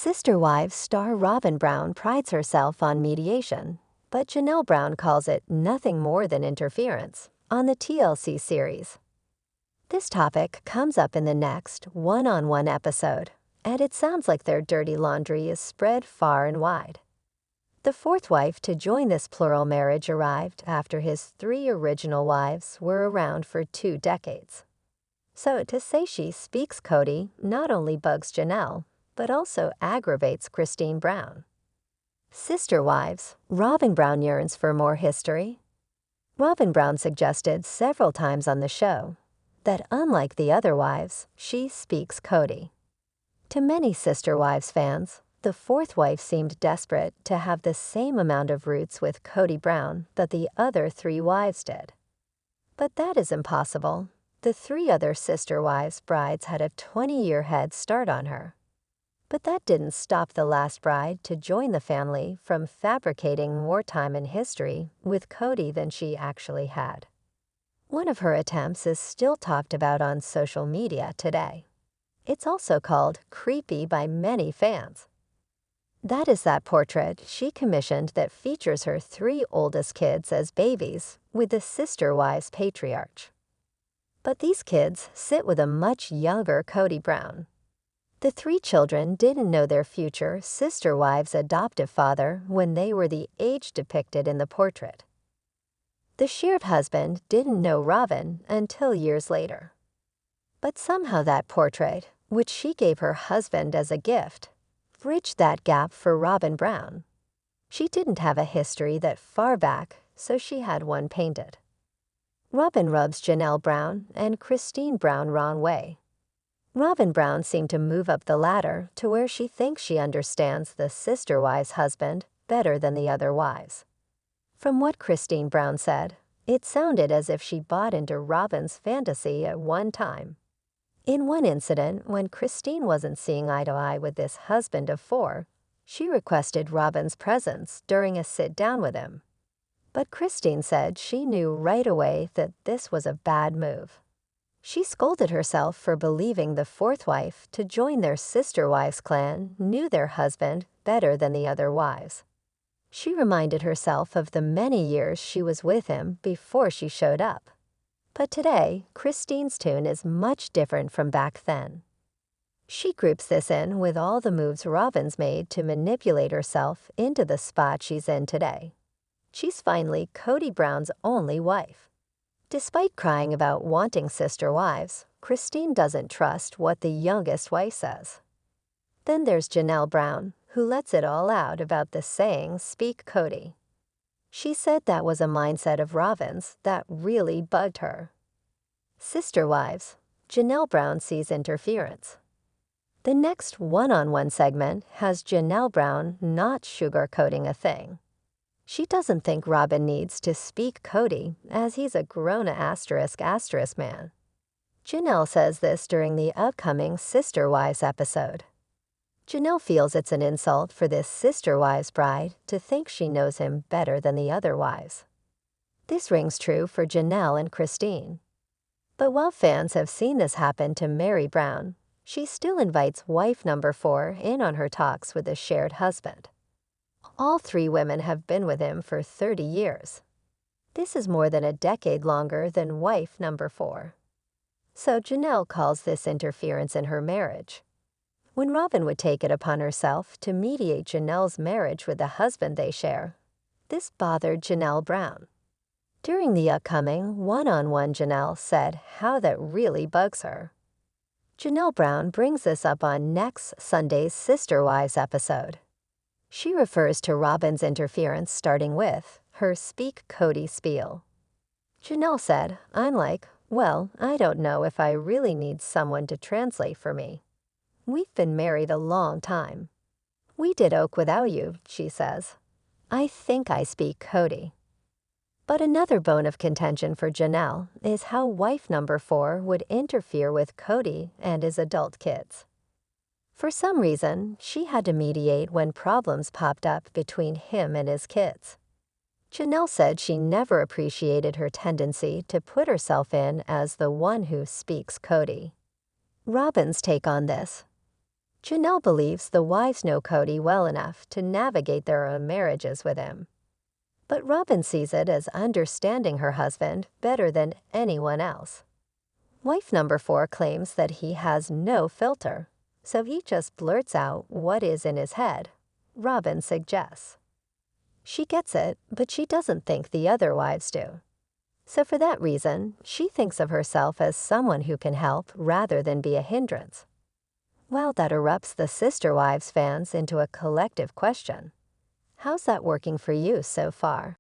Sister Wives star Robyn Brown prides herself on mediation, but Janelle Brown calls it nothing more than interference on the TLC series. This topic comes up in the next one-on-one episode, and it sounds like their dirty laundry is spread far and wide. The fourth wife to join this plural marriage arrived after his 3 original wives were around for 2 decades. So to say she speaks Cody not only bugs Janelle, but also aggravates Christine Brown. Sister wives, Robyn Brown yearns for more history. Robyn Brown suggested several times on the show that unlike the other wives, she speaks Cody. To many Sister Wives fans, the fourth wife seemed desperate to have the same amount of roots with Cody Brown that the other 3 wives did. But that is impossible. The 3 other Sister Wives brides had a 20-year head start on her. But that didn't stop the last bride to join the family from fabricating more time in history with Cody than she actually had. One of her attempts is still talked about on social media today. It's also called creepy by many fans. That is that portrait she commissioned that features her 3 oldest kids as babies with the Sister Wives patriarch. But these kids sit with a much younger Cody Brown. The 3 children didn't know their future Sister Wives' adoptive father when they were the age depicted in the portrait. The shared husband didn't know Robyn until years later. But somehow that portrait, which she gave her husband as a gift, bridged that gap for Robyn Brown. She didn't have a history that far back, so she had one painted. Robyn rubs Janelle Brown and Christine Brown wrong way. Robyn Brown seemed to move up the ladder to where she thinks she understands the Sister Wives' husband better than the other wives. From what Christine Brown said, it sounded as if she bought into Robyn's fantasy at one time. In one incident, when Christine wasn't seeing eye to eye with this husband of 4, she requested Robyn's presence during a sit-down with him. But Christine said she knew right away that this was a bad move. She scolded herself for believing the fourth wife to join their Sister Wives clan knew their husband better than the other wives. She reminded herself of the many years she was with him before she showed up. But today, Christine's tune is much different from back then. She groups this in with all the moves Robyn's made to manipulate herself into the spot she's in today. She's finally Cody Brown's only wife. Despite crying about wanting sister wives, Christine doesn't trust what the youngest wife says. Then there's Janelle Brown, who lets it all out about the saying, "Speak Cody." She said that was a mindset of Robyn's that really bugged her. Sister wives, Janelle Brown sees interference. The next one-on-one segment has Janelle Brown not sugarcoating a thing. She doesn't think Robyn needs to speak Cody, as he's a grown asterisk man. Janelle says this during the upcoming Sister Wives episode. Janelle feels it's an insult for this Sister Wives bride to think she knows him better than the other wives. This rings true for Janelle and Christine. But while fans have seen this happen to Mary Brown, she still invites wife number 4 in on her talks with the shared husband. All 3 women have been with him for 30 years. This is more than a decade longer than wife number 4. So Janelle calls this interference in her marriage. When Robyn would take it upon herself to mediate Janelle's marriage with the husband they share, this bothered Janelle Brown. During the upcoming one-on-one, Janelle said how that really bugs her. Janelle Brown brings this up on next Sunday's Sister Wives episode. She refers to Robyn's interference starting with her Speak Cody spiel. Janelle said, "I'm like, well, I don't know if I really need someone to translate for me. We've been married a long time. We did oak without you," she says. "I think I speak Cody." But another bone of contention for Janelle is how wife number 4 would interfere with Cody and his adult kids. For some reason, she had to mediate when problems popped up between him and his kids. Janelle said she never appreciated her tendency to put herself in as the one who speaks Cody. Robyn's take on this. Janelle believes the wives know Cody well enough to navigate their own marriages with him. But Robyn sees it as understanding her husband better than anyone else. Wife number 4 claims that he has no filter, so he just blurts out what is in his head, Robyn suggests. She gets it, but she doesn't think the other wives do. So for that reason, she thinks of herself as someone who can help rather than be a hindrance. Well, that erupts the Sister Wives fans into a collective question. How's that working for you so far?